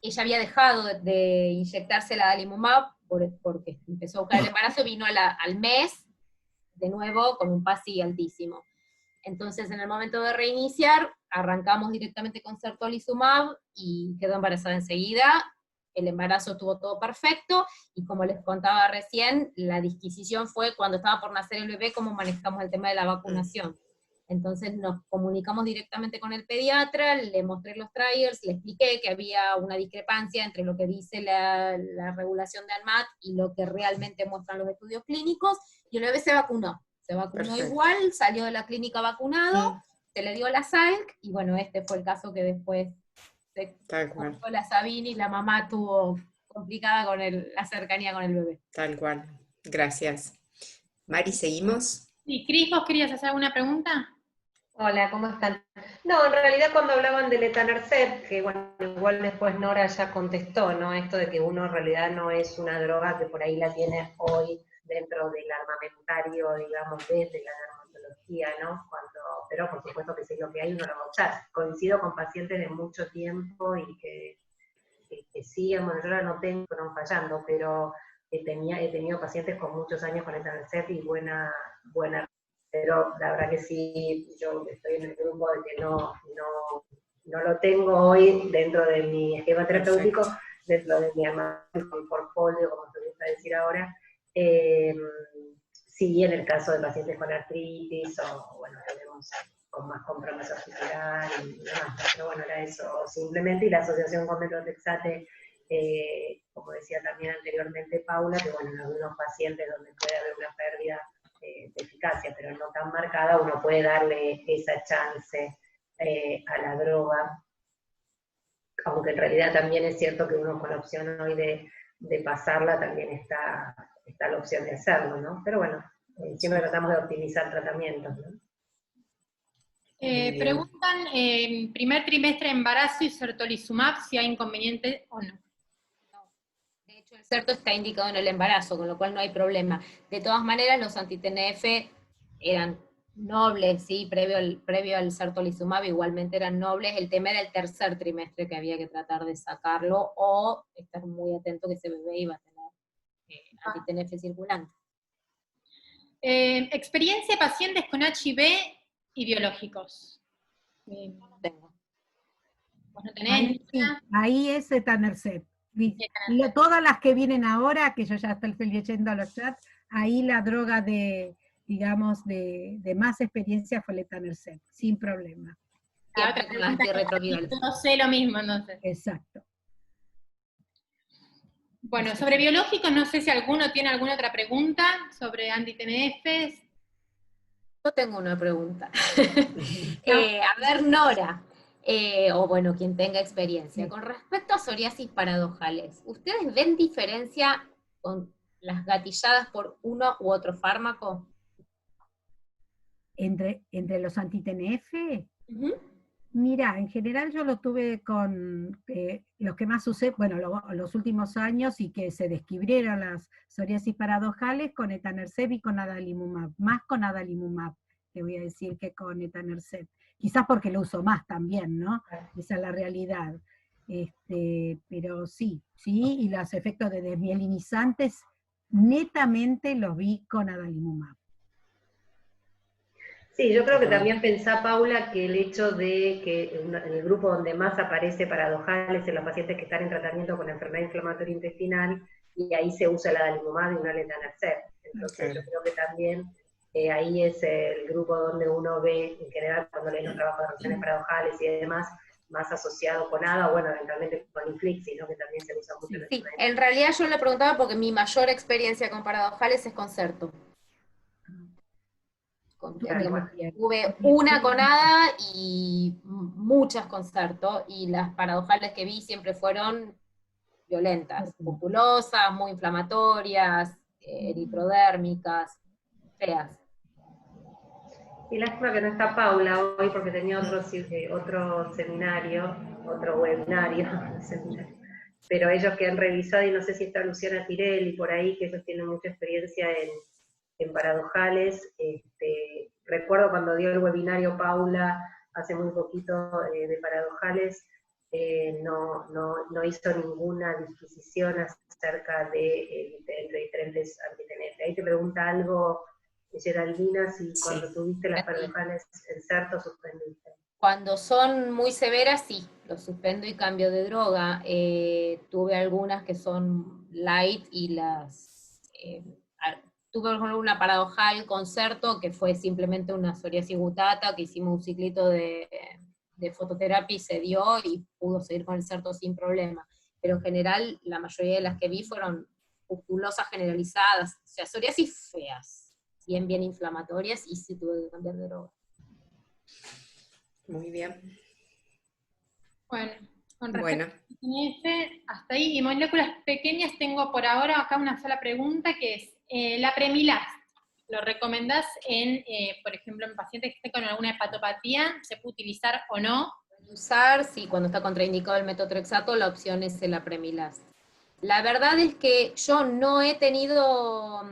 ella había dejado de inyectarse el adalimumab porque empezó a buscar el embarazo, vino al mes, de nuevo, con un PASI altísimo. Entonces, en el momento de reiniciar, arrancamos directamente con certolizumab y quedó embarazada enseguida. El embarazo estuvo todo perfecto, y como les contaba recién, la disquisición fue cuando estaba por nacer el bebé, cómo manejamos el tema de la vacunación. Entonces nos comunicamos directamente con el pediatra, le mostré los trials, le expliqué que había una discrepancia entre lo que dice la regulación de ANMAT y lo que realmente muestran los estudios clínicos, y el bebé se vacunó. Se vacunó igual, salió de la clínica vacunado, se le dio la SALC, y bueno, este fue el caso que después la Sabine y la mamá tuvo complicada con la cercanía con el bebé. Tal cual, gracias. Mari, ¿seguimos? Sí, Cris, ¿vos querías hacer alguna pregunta? Hola, ¿cómo están? No, en realidad cuando hablaban del etanercept, que bueno, igual después Nora ya contestó, ¿no? Esto de que uno en realidad no es una droga que por ahí la tiene hoy dentro del armamentario, digamos, desde la dermatología, ¿no? Pero por supuesto que si es lo que hay, uno lo va a usar. Coincido con pacientes de mucho tiempo y que sí, bueno, yo ahora no tengo, no fallando, pero he tenido pacientes con muchos años con etanercept y buena, pero la verdad que sí, yo estoy en el grupo de que no lo tengo hoy dentro de mi esquema terapéutico, dentro de mi portfolio, como se gusta decir ahora. Sí, en el caso de pacientes con artritis, o bueno, tenemos con más compromiso articular y demás, pero bueno, era eso simplemente, y la asociación con metotrexate, como decía también anteriormente Paula, que bueno, en algunos pacientes donde puede haber una pérdida de eficacia, pero no tan marcada, uno puede darle esa chance a la droga, aunque en realidad también es cierto que uno con la opción hoy de pasarla también está la opción de hacerlo, ¿no? Pero bueno, siempre tratamos de optimizar tratamientos, ¿no? Preguntan, primer trimestre de embarazo y certolizumab, si hay inconveniente o no. De hecho, el certo está indicado en el embarazo, con lo cual no hay problema. De todas maneras, los anti-TNF eran nobles, ¿sí? Previo al certolizumab igualmente eran nobles. El tema era el tercer trimestre, que había que tratar de sacarlo, o estar muy atento que ese bebé iba a tener anti-TNF circulante. Experiencia de pacientes con HIV y biológicos. No tengo. ¿Vos no tenés? Ahí es etanercept. Todas las que vienen ahora, que yo ya estoy leyendo los chats, ahí la droga digamos, de más experiencia fue el etanercept, sin problema. La otra pregunta no sé lo mismo, entonces. Exacto. Bueno, sobre biológicos, no sé si alguno tiene alguna otra pregunta sobre anti-TNFs. Yo tengo una pregunta. A ver, Nora, o bueno, quien tenga experiencia. Con respecto a psoriasis paradojales, ¿ustedes ven diferencia con las gatilladas por uno u otro fármaco? ¿Entre los anti-TNF? Mira, en general yo lo tuve con los que más usé, bueno, los últimos años y que se descubrieron las psoriasis paradojales con etanercept y con adalimumab, más con adalimumab, te voy a decir, que con etanercept. Quizás porque lo uso más también, ¿no? Esa es la realidad. Pero sí, y los efectos de desmielinizantes netamente los vi con adalimumab. Sí, yo creo que también pensá, Paula, que el hecho de que en el grupo donde más aparece paradojales en los pacientes que están en tratamiento con enfermedad inflamatoria intestinal, y ahí se usa el adalimumab y no el etanercept. Entonces yo creo que también ahí es el grupo donde uno ve, en general, cuando leen los trabajos de reacciones paradojales y demás, más asociado con ADA, bueno, eventualmente con Inflixi, ¿no? Que también se usa mucho en Sí, en realidad yo le preguntaba porque mi mayor experiencia con paradojales es Concerto. Tuve una con ADA y muchas Concerto, y las paradojales que vi siempre fueron violentas, pustulosas, muy inflamatorias, eritrodérmicas, feas. Y lástima que no está Paula hoy porque tenía otro seminario, otro webinario, pero ellos que han revisado, y no sé si está Luciana Tirelli por ahí, que ellos tienen mucha experiencia en paradojales. Recuerdo cuando dio el webinario Paula hace muy poquito de paradojales, no hizo ninguna disquisición acerca de entre diferentes antitenentes. Ahí te pregunta algo, Geraldina, si cuando tuviste las paradojales Encerto suspendiste. Cuando son muy severas, sí, los suspendo y cambio de droga. Tuve algunas que son light y tuve una paradojal Concerto que fue simplemente una psoriasis gutata, que hicimos un ciclito de fototerapia y se dio y pudo seguir con el Certo sin problema. Pero en general, la mayoría de las que vi fueron pustulosas generalizadas, o sea, psoriasis feas, bien inflamatorias, y sí tuve que cambiar de droga. Muy bien. Bueno, con respecto a hasta ahí, y moléculas pequeñas tengo por ahora acá una sola pregunta, que es, la Premilast, ¿lo recomendás por ejemplo, en pacientes que estén con alguna hepatopatía? ¿Se puede utilizar o no? Usar, sí, cuando está contraindicado el metotrexato, la opción es el Apremilast. La verdad es que yo no he tenido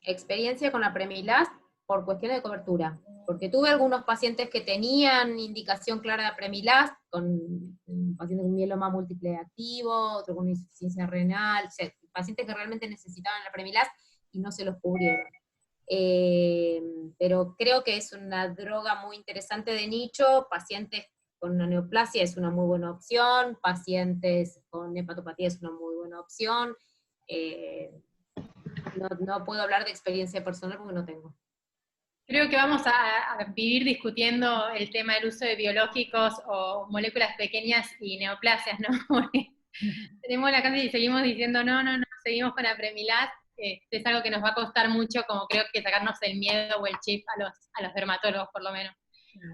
experiencia con Apremilast por cuestiones de cobertura, porque tuve algunos pacientes que tenían indicación clara de Apremilast, con un paciente con mieloma múltiple activo, otro con insuficiencia renal, o sea, pacientes que realmente necesitaban la Apremilast y no se los cubrieron. Pero creo que es una droga muy interesante de nicho. Pacientes con una neoplasia es una muy buena opción, pacientes con hepatopatía es una muy buena opción. No puedo hablar de experiencia personal porque no tengo. Creo que vamos a vivir discutiendo el tema del uso de biológicos o moléculas pequeñas y neoplasias, ¿no? Porque tenemos la cantidad y seguimos diciendo no, seguimos con Apremilast. Es algo que nos va a costar mucho, como creo que sacarnos el miedo o el chip a los dermatólogos, por lo menos.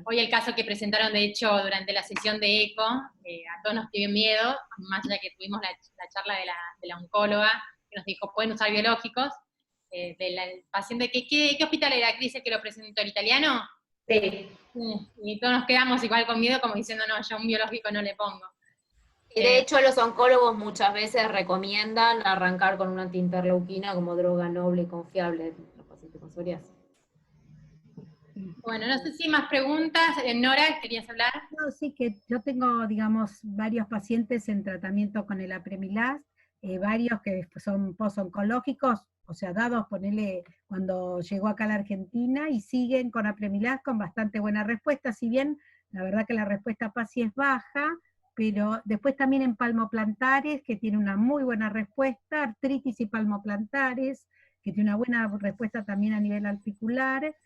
Hoy el caso que presentaron, de hecho, durante la sesión de ECO, a todos nos dio miedo, más allá que tuvimos la charla de la oncóloga, que nos dijo, pueden usar biológicos, del paciente, ¿qué hospital era, Cris, el que lo presentó, el italiano? Sí. Y todos nos quedamos igual con miedo, como diciendo, no, yo un biológico no le pongo. Y de hecho los oncólogos muchas veces recomiendan arrancar con una antiinterleuquina como droga noble y confiable en los pacientes con psoriasis. Bueno, no sé si más preguntas. Nora, ¿querías hablar? No, sí, que yo tengo, digamos, varios pacientes en tratamiento con el Apremilast, varios que son posoncológicos, o sea, dados, ponele, cuando llegó acá a la Argentina, y siguen con Apremilast con bastante buena respuesta, si bien la verdad que la respuesta PASI es baja, pero después también en palmoplantares, que tiene una muy buena respuesta, artritis y palmoplantares, que tiene una buena respuesta también a nivel articular.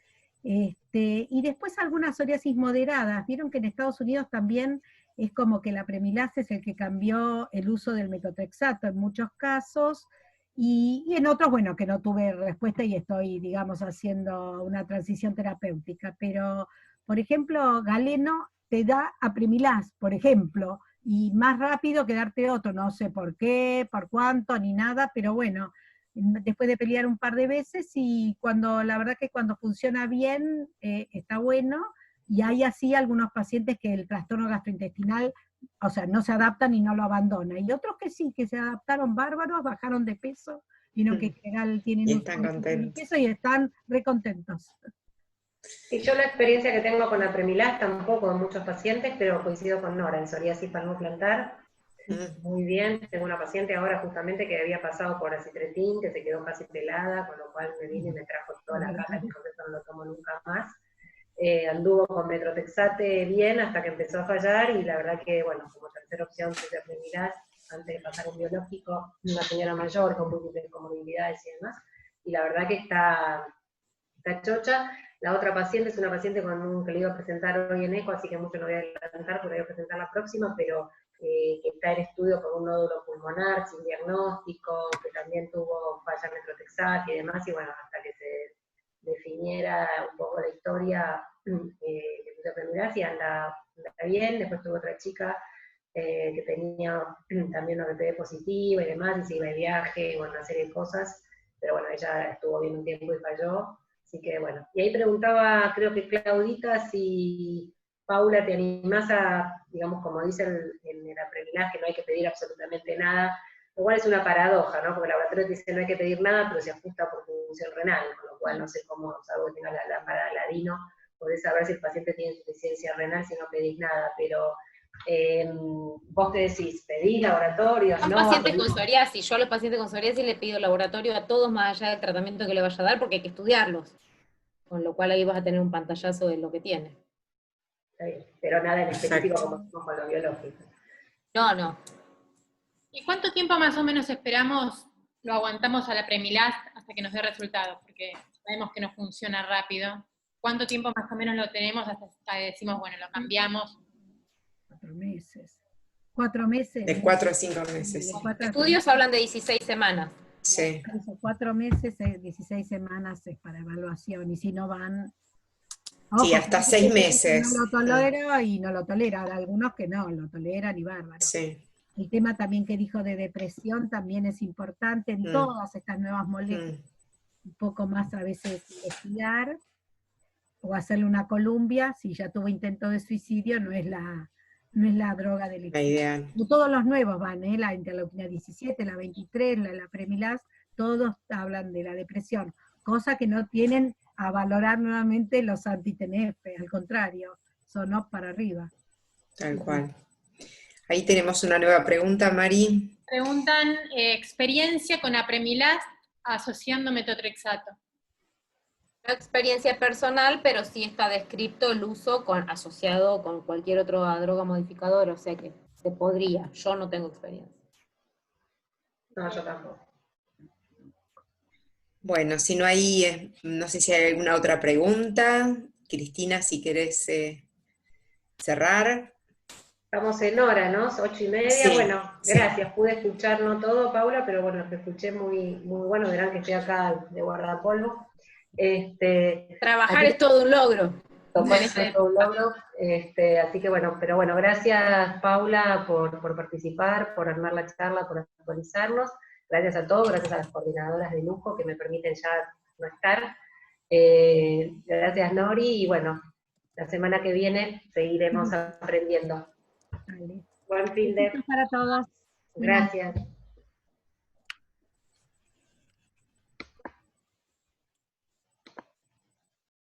Y después algunas psoriasis moderadas. Vieron que en Estados Unidos también es como que la Apremilast es el que cambió el uso del metotrexato en muchos casos, y en otros, bueno, que no tuve respuesta y estoy, digamos, haciendo una transición terapéutica. Pero, por ejemplo, Galeno te da Apremilast, por ejemplo, y más rápido que darte otro, no sé por qué, por cuánto, ni nada, pero bueno, después de pelear un par de veces, y la verdad que cuando funciona bien, está bueno, y hay así algunos pacientes que el trastorno gastrointestinal, o sea, no se adaptan y no lo abandonan, y otros que sí, que se adaptaron bárbaros, bajaron de peso, sino que en general tienen Y un están sobrepeso y contentos. peso y están recontentos. Y yo la experiencia que tengo con apremilast tampoco en muchos pacientes, pero coincido con Nora, en psoriasis palmoplantar, muy bien. Tengo una paciente ahora justamente que había pasado por acitretin, que se quedó casi pelada, con lo cual me vine y me trajo toda la caja, dijo que esto no lo tomo nunca más. Anduvo con metrotexate bien hasta que empezó a fallar, y la verdad que, bueno, como tercera opción puse apremilast antes de pasar un biológico, una señora mayor con múltiples comorbilidades y demás, y la verdad que está chocha. La otra paciente es una paciente que le iba a presentar hoy en ECO, así que mucho no voy a adelantar porque voy a presentar la próxima, pero que está en estudio con un nódulo pulmonar sin diagnóstico, que también tuvo falla metrotexate y demás, y bueno, hasta que se definiera un poco la historia, le puse apremilast y anda bien. Después tuvo otra chica que tenía también una BPD positiva y demás, y se iba de viaje, bueno, una serie de cosas, pero bueno, ella estuvo bien un tiempo y falló. Así que bueno, y ahí preguntaba, creo que Claudita, si Paula te animás a, digamos, como dice en el apremilast, que no hay que pedir absolutamente nada. Igual es una paradoja, ¿no? Porque el laboratorio te dice no hay que pedir nada, pero se ajusta por función renal, con lo cual no sé cómo, salvo que tenga la lámpara de Aladino, podés saber si el paciente tiene insuficiencia renal si no pedís nada, pero vos qué decís, ¿pedís laboratorios? Son No, pacientes con psoriasis. Yo a los pacientes con psoriasis les pido laboratorio a todos, más allá del tratamiento que le vaya a dar, porque hay que estudiarlos. Con lo cual ahí vas a tener un pantallazo de lo que tiene. pero nada en específico Perfecto. como hicimos con lo biológico. No, no. ¿Y cuánto tiempo más o menos esperamos, lo aguantamos a la apremilast hasta que nos dé resultados? Porque sabemos que no funciona rápido. ¿Cuánto tiempo más o menos lo tenemos hasta que decimos, bueno, lo cambiamos? 4 meses. 4 meses. De 4 a 5 meses. De 4 a 5 Estudios hablan de 16 semanas. Sí. 4 meses, 16 semanas es para evaluación, y si no van... Sí, Ojo, hasta hay 6 gente que meses. no lo tolera y no lo tolera, hay algunos que no, lo toleran y bárbaro. Sí. El tema también que dijo de depresión también es importante en todas estas nuevas moléculas. Un poco más a veces investigar, o hacerle una columbia, si ya tuvo intento de suicidio, no es la droga del La ideal. Todos los nuevos van, la interleuquina 17, la 23, la Apremilast, todos hablan de la depresión, cosa que no tienen a valorar nuevamente los anti-TNF, al contrario, son up para arriba. Tal cual. Ahí tenemos una nueva pregunta, Mari. Preguntan experiencia con apremilast asociando metotrexato. No experiencia personal, pero sí está descrito el uso asociado con cualquier otra droga modificadora, o sea que se podría. Yo no tengo experiencia. No, yo tampoco. Bueno, si no hay, no sé si hay alguna otra pregunta. Cristina, si querés cerrar. Estamos en hora, ¿no? 8:30. Sí, Bueno, sí. gracias. Pude escuchar no todo, Paula, pero bueno, lo que escuché muy, muy bueno. Verán que estoy acá de guardapolvo. Trabajar es todo un logro. Tomar esto es todo un logro. Así que bueno, pero bueno, gracias Paula por participar, por armar la charla, por actualizarnos. Gracias a todos, gracias a las coordinadoras de lujo que me permiten ya no estar. Gracias Nori, y bueno, la semana que viene seguiremos aprendiendo. Vale. Buen fin de. Besitos para todos. Gracias.